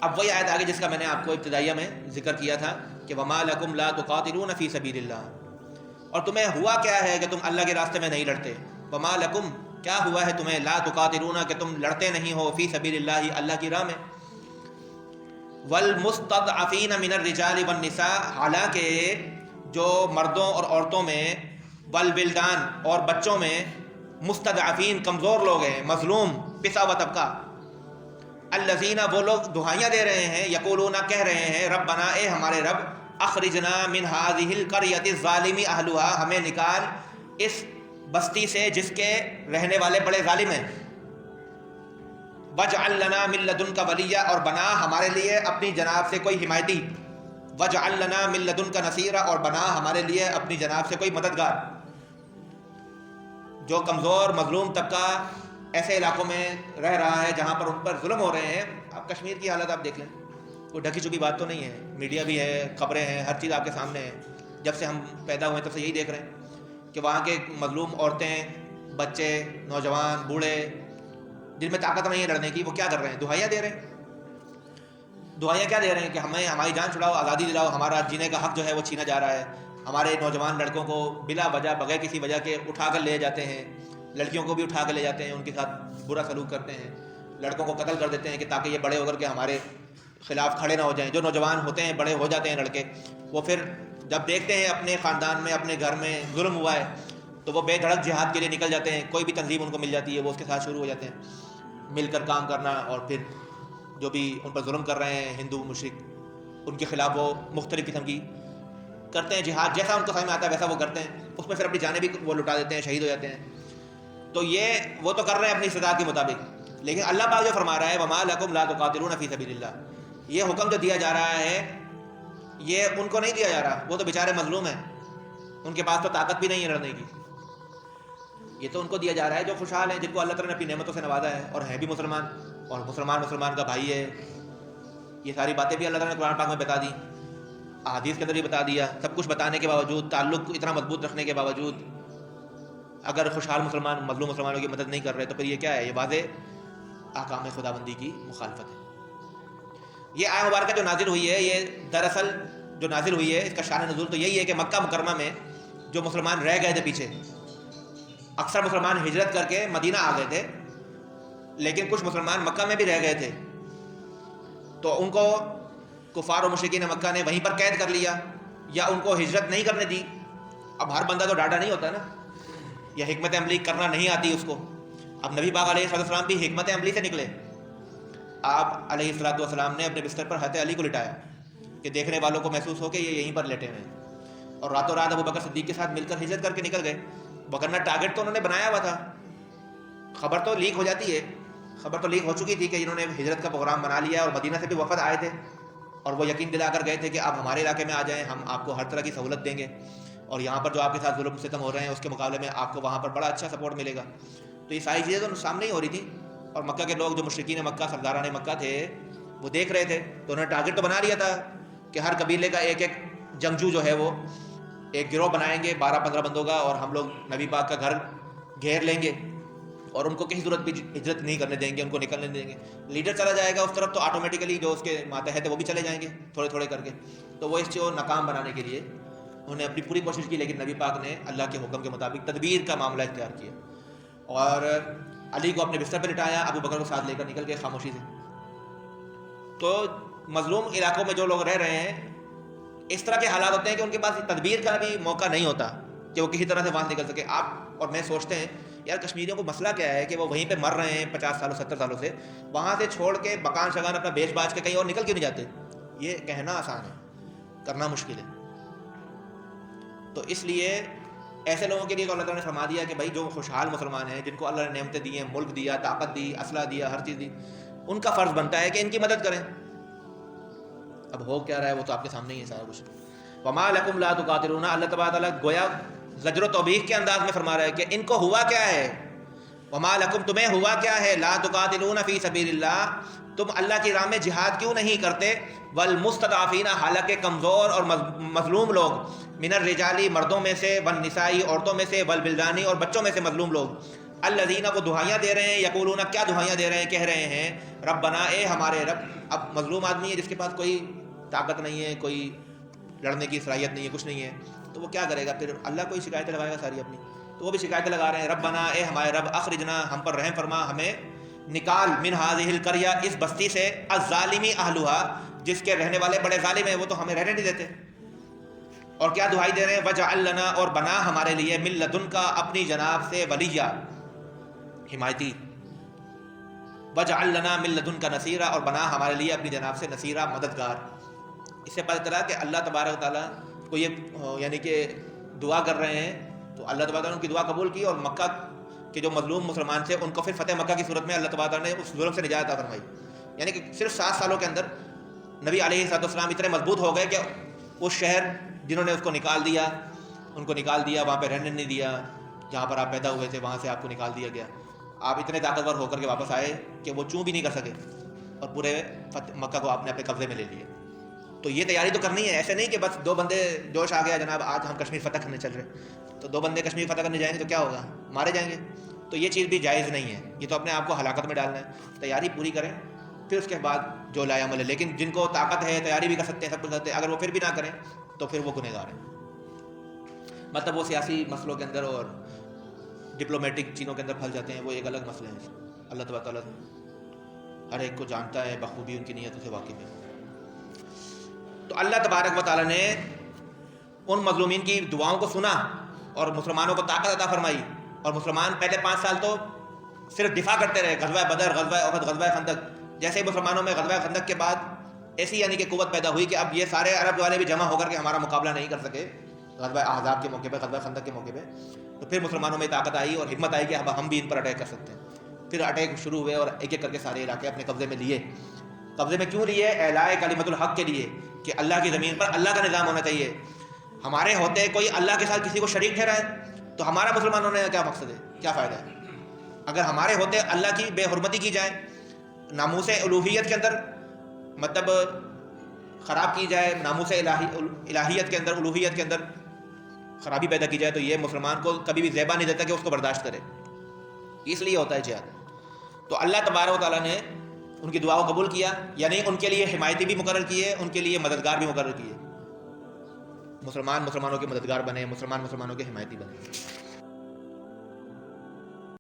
اب وہی آیت آگے جس کا میں نے آپ کو ابتدائیہ میں ذکر کیا تھا کہ وما لکم لا تقاتلون فی سبیل اللہ، اور تمہیں ہوا کیا ہے کہ تم اللہ کے راستے میں نہیں لڑتے. وما لکم، کیا ہوا ہے تمہیں، لا تقاتلون، کہ تم لڑتے نہیں ہو، فی سبیل اللہ، اللہ کی راہ میں. والمستضعفین من الرجال والنساء، حالانکہ جو مردوں اور عورتوں میں، والبلدان، اور بچوں میں، مستضعفین کمزور لوگ ہیں، مظلوم پسا ہوا طبقہ. الذین، وہ لوگ دہائیاں دے رہے ہیں، یقولون، کہہ رہے ہیں، ربنا، اے ہمارے رب، اخرجنا من هذه القرية الظالم اهلها، ہمیں نکال اس بستی سے جس کے رہنے والے بڑے ظالم ہیں. وجعل لنا من لدنک ولیا، اور بنا ہمارے لیے اپنی جناب سے کوئی حمایتی. وجعل لنا من لدنک نصیرا، اور بنا ہمارے لیے اپنی جناب سے کوئی مددگار. جو کمزور مظلوم طبقہ ایسے علاقوں میں رہ رہا ہے جہاں پر ان پر ظلم ہو رہے ہیں. اب کشمیر کی حالت آپ دیکھ لیں، کوئی ڈھکی چھپی بات تو نہیں ہے، میڈیا بھی ہے، خبریں ہیں، ہر چیز آپ کے سامنے ہے. جب سے ہم پیدا ہوئے تب سے یہی دیکھ رہے ہیں کہ وہاں کے مظلوم عورتیں، بچے، نوجوان، بوڑھے، جن میں طاقت نہیں ہے لڑنے کی، وہ کیا کر رہے ہیں؟ دہائیاں دے رہے ہیں. دعائیاں کیا دے رہے ہیں کہ ہمیں ہماری جان چھڑاؤ، آزادی دلاؤ، ہمارا جینے کا حق جو ہے وہ چھینا جا رہا ہے. ہمارے نوجوان لڑکوں کو بلا وجہ، بغیر کسی وجہ کے اٹھا کر لے جاتے ہیں. لڑکیوں کو بھی اٹھا کے لے جاتے ہیں، ان کے ساتھ برا سلوک کرتے ہیں. لڑکوں کو قتل کر دیتے ہیں کہ تاکہ یہ بڑے ہو کر کے ہمارے خلاف کھڑے نہ ہو جائیں. جو نوجوان ہوتے ہیں، بڑے ہو جاتے ہیں لڑکے، وہ پھر جب دیکھتے ہیں اپنے خاندان میں، اپنے گھر میں ظلم ہوا ہے تو وہ بے دھڑک جہاد کے لیے نکل جاتے ہیں. کوئی بھی تنظیم ان کو مل جاتی ہے، وہ اس کے ساتھ شروع ہو جاتے ہیں مل کر کام کرنا. اور پھر جو بھی ان پر ظلم کر رہے ہیں ہندو مشرک، ان کے خلاف وہ مختلف قسم کی کرتے ہیں جہاد. جیسا ان کو سمجھ میں آتا ہے ویسا وہ کرتے ہیں. اس میں پھر اپنی جانیں بھی وہ لٹا دیتے ہیں، شہید ہو جاتے ہیں. تو یہ وہ تو کر رہے ہیں اپنی سزا کے مطابق. لیکن اللہ پاک جو فرما رہا ہے وما لکم لا تقاتلون فی سبیل اللہ، یہ حکم جو دیا جا رہا ہے یہ ان کو نہیں دیا جا رہا. وہ تو بیچارے مظلوم ہیں، ان کے پاس تو طاقت بھی نہیں ہے لڑنے کی. یہ تو ان کو دیا جا رہا ہے جو خوشحال ہیں، جن کو اللہ تعالیٰ نے اپنی نعمتوں سے نوازا ہے اور ہیں بھی مسلمان، اور مسلمان کا بھائی ہے. یہ ساری باتیں بھی اللہ تعالیٰ نے قرآن پاک میں بتا دی، احادیث کے اندر بھی بتا دیا. سب کچھ بتانے کے باوجود، تعلق اتنا مضبوط رکھنے کے باوجود، اگر خوشحال مسلمان مظلوم مسلمانوں کی مدد نہیں کر رہے تو پھر یہ کیا ہے؟ یہ واضح احکام خداوندی کی مخالفت ہے. یہ آیت مبارکہ جو نازل ہوئی ہے، یہ دراصل جو نازل ہوئی ہے اس کا شان نزول تو یہی ہے کہ مکہ مکرمہ میں جو مسلمان رہ گئے تھے پیچھے، اکثر مسلمان ہجرت کر کے مدینہ آ گئے تھے، لیکن کچھ مسلمان مکہ میں بھی رہ گئے تھے. تو ان کو کفار و مشرکین مکہ نے وہیں پر قید کر لیا، یا ان کو ہجرت نہیں کرنے دی. اب ہر بندہ تو ڈاٹا نہیں ہوتا نا، یا حکمت عملی کرنا نہیں آتی اس کو. اب نبی پاک علیہ السلام بھی حکمت عملی سے نکلے. آپ علیہ السلام نے اپنے بستر پر حضرت علی کو لٹایا کہ دیکھنے والوں کو محسوس ہو کہ یہ یہیں پر لیٹے ہوئے ہیں، اور راتوں رات ابو بکر صدیق کے ساتھ مل کر ہجرت کر کے نکل گئے. وگرنہ ٹارگٹ تو انہوں نے بنایا ہوا تھا. خبر تو لیک ہو جاتی ہے، خبر تو لیک ہو چکی تھی کہ انہوں نے ہجرت کا پروگرام بنا لیا، اور مدینہ سے بھی وفد آئے تھے اور وہ یقین دلا کر گئے تھے کہ آپ ہمارے علاقے میں آ جائیں، ہم آپ کو ہر طرح کی سہولت دیں گے، اور یہاں پر جو آپ کے ساتھ ظلم ستم ہو رہے ہیں اس کے مقابلے میں آپ کو وہاں پر بڑا اچھا سپورٹ ملے گا. تو یہ ساری چیزیں تو سامنے ہی ہو رہی تھی، اور مکہ کے لوگ جو مشرکین مکہ، سرداران مکہ تھے، وہ دیکھ رہے تھے. تو انہوں نے ٹارگٹ تو بنا لیا تھا کہ ہر قبیلے کا ایک ایک جنگجو جو ہے وہ ایک گروہ بنائیں گے 12-15 بندوں کا، اور ہم لوگ نبی پاک کا گھر گھیر لیں گے اور ان کو کسی صورت بھی ہجرت نہیں کرنے دیں گے، ان کو نکلنے دیں گے. لیڈر چلا جائے گا اس طرف تو آٹومیٹیکلی جو اس کے ماتحت ہے وہ بھی چلے جائیں گے تھوڑے تھوڑے کر کے. تو وہ اس کو ناکام بنانے کے لیے انہوں نے اپنی پوری کوشش کی، لیکن نبی پاک نے اللہ کے حکم کے مطابق تدبیر کا معاملہ اختیار کیا اور علی کو اپنے بستر پہ لٹایا، ابو بکر کو ساتھ لے کر نکل گئے خاموشی سے. تو مظلوم علاقوں میں جو لوگ رہ رہے ہیں، اس طرح کے حالات ہوتے ہیں کہ ان کے پاس تدبیر کا بھی موقع نہیں ہوتا کہ وہ کسی طرح سے وہاں سے نکل سکے. آپ اور میں سوچتے ہیں یار کشمیریوں کو مسئلہ کیا ہے کہ وہ وہیں پہ مر رہے ہیں 50 سالوں 70 سالوں سے، وہاں سے چھوڑ کے مکان شگان اپنا بیچ باچ کے کہیں اور نکل کیوں نہیں جاتے؟ یہ کہنا آسان ہے، کرنا مشکل ہے. تو اس لیے ایسے لوگوں کے لیے تو اللہ تعالیٰ نے فرما دیا کہ بھائی جو خوشحال مسلمان ہیں، جن کو اللہ نے نعمتیں دی ہیں، ملک دیا، طاقت دی، اسلحہ دیا، ہر چیز دی، ان کا فرض بنتا ہے کہ ان کی مدد کریں. اب ہو کیا رہا ہے وہ تو آپ کے سامنے ہی ہے سارا کچھ. وما لکم لا تقاتلون، اللہ تبارک تعالیٰ گویا زجر و توبیخ کے انداز میں فرما رہا ہے کہ ان کو ہوا کیا ہے. وما لکم، تمہیں ہوا کیا ہے، لا تقاتلون فی سبیل اللہ، تم اللہ کی راہ میں جہاد کیوں نہیں کرتے. والمستضعفین، حالانکہ کمزور اور مظلوم لوگ، من الرجالی، مردوں میں سے، والنسائی، عورتوں میں سے، والبلدانی، اور بچوں میں سے مظلوم لوگ. الذین وہ دعائیاں دے رہے ہیں، یقولون کیا دعائیاں دے رہے ہیں، کہہ رہے ہیں ربنا اے ہمارے رب. اب مظلوم آدمی ہے جس کے پاس کوئی طاقت نہیں ہے، کوئی لڑنے کی صلاحیت نہیں ہے، کچھ نہیں ہے، تو وہ کیا کرے گا؟ پھر اللہ کو ہی شکایتیں لگائے گا ساری اپنی. تو وہ بھی شکایتیں لگا رہے ہیں ربنا اے ہمارے رب اخرجنا ہم پر رحم فرما، ہمیں نکال من هذه القرية اس بستی سے الظالم اهلها جس کے رہنے والے بڑے ظالم ہیں، وہ تو ہمیں رہنے نہیں دیتے. اور کیا دعائی دے رہے ہیں وجعل لنا اور بنا ہمارے لیے من لدنک اپنی جناب سے ولیہ حمایتی، وجعل لنا من لدنک نصیرا اور بنا ہمارے لیے اپنی جناب سے نصیرا مددگار. اس سے پتہ چلا کہ اللہ تبارک و تعالیٰ کو یہ یعنی کہ دعا کر رہے ہیں تو اللہ تبارک و تعالیٰ نے ان کی دعا قبول کی، اور مکہ کہ جو مظلوم مسلمان تھے ان کو پھر فتح مکہ کی صورت میں اللہ تبارک نے اس ظلم سے نجات عطا فرمائی. یعنی کہ صرف 7 سالوں کے اندر نبی علیہ السلام اتنے مضبوط ہو گئے کہ اس شہر جنہوں نے اس کو نکال دیا، ان کو نکال دیا، وہاں پہ رہنے نہیں دیا، جہاں پر آپ پیدا ہوئے تھے وہاں سے آپ کو نکال دیا گیا. آپ اتنے طاقتور ہو کر کے واپس آئے کہ وہ چوں بھی نہیں کر سکے، اور پورے مکہ کو آپ نے اپنے قبضے میں لے لیے. تو یہ تیاری تو کرنی ہے، ایسے نہیں کہ بس 2 بندے جوش آ گیا جناب آج ہم کشمیر فتح کرنے چل رہے، تو 2 بندے کشمیر فتح کرنے جائیں گے تو کیا ہوگا؟ مارے جائیں گے. تو یہ چیز بھی جائز نہیں ہے، یہ تو اپنے آپ کو ہلاکت میں ڈالنا ہے. تیاری پوری کریں پھر اس کے بعد جو لایا عمل ہے. لیکن جن کو طاقت ہے تیاری بھی کر سکتے ہیں، سب کچھ کرتے ہیں، اگر وہ پھر بھی نہ کریں تو پھر وہ گنہگار ہیں. مطلب وہ سیاسی مسئلوں کے اندر اور ڈپلومیٹک چیزوں کے اندر پھنس جاتے ہیں، وہ ایک الگ مسئلے ہیں. اللہ تبارک تعالیٰ ہر ایک کو جانتا ہے، بخوبی ان کی نیتوں سے واقف ہے. تو اللہ تبارک و تعالیٰ نے ان مظلومین کی دعاؤں کو سنا اور مسلمانوں کو طاقت عطا فرمائی. اور مسلمان پہلے 5 سال تو صرف دفاع کرتے رہے، غزوہ بدر، غزوہ احد، غزوہ خندق. جیسے ہی مسلمانوں میں غزوہ خندق کے بعد ایسی یعنی کہ قوت پیدا ہوئی کہ اب یہ سارے عرب والے بھی جمع ہو کر کے ہمارا مقابلہ نہیں کر سکے غزوہ احزاب کے موقع پہ، غزوہ خندق کے موقع پہ. تو پھر مسلمانوں میں طاقت آئی اور ہمت آئی کہ اب ہم بھی ان پر اٹیک کر سکتے ہیں. پھر اٹیک شروع ہوئے اور ایک ایک کر کے سارے علاقے اپنے قبضے میں لیے. قبضے میں کیوں لیے؟ اعلاء کلمت الحق کے لیے، کہ اللہ کی زمین پر اللہ کا نظام ہونا چاہیے. ہمارے ہوتے کوئی اللہ کے ساتھ کسی کو شریک ٹھہرائے تو ہمارا مسلمانوں نے کیا مقصد ہے، کیا فائدہ ہے؟ اگر ہمارے ہوتے اللہ کی بے حرمتی کی جائے، ناموس الوہیت کے اندر مطلب خراب کی جائے، ناموس الہیت کے اندر، الوہیت کے اندر خرابی پیدا کی جائے، تو یہ مسلمان کو کبھی بھی زیبا نہیں دیتا کہ اس کو برداشت کرے. اس لیے ہوتا ہے جہاد. تو اللہ تبارک و تعالیٰ نے ان کی دعا کو قبول کیا، یعنی ان کے لیے حمایتی بھی مقرر کیے، ان کے لیے مددگار بھی مقرر کیے. مسلمان مسلمانوں کے مددگار بنے، مسلمان مسلمانوں کے حمایتی بنے.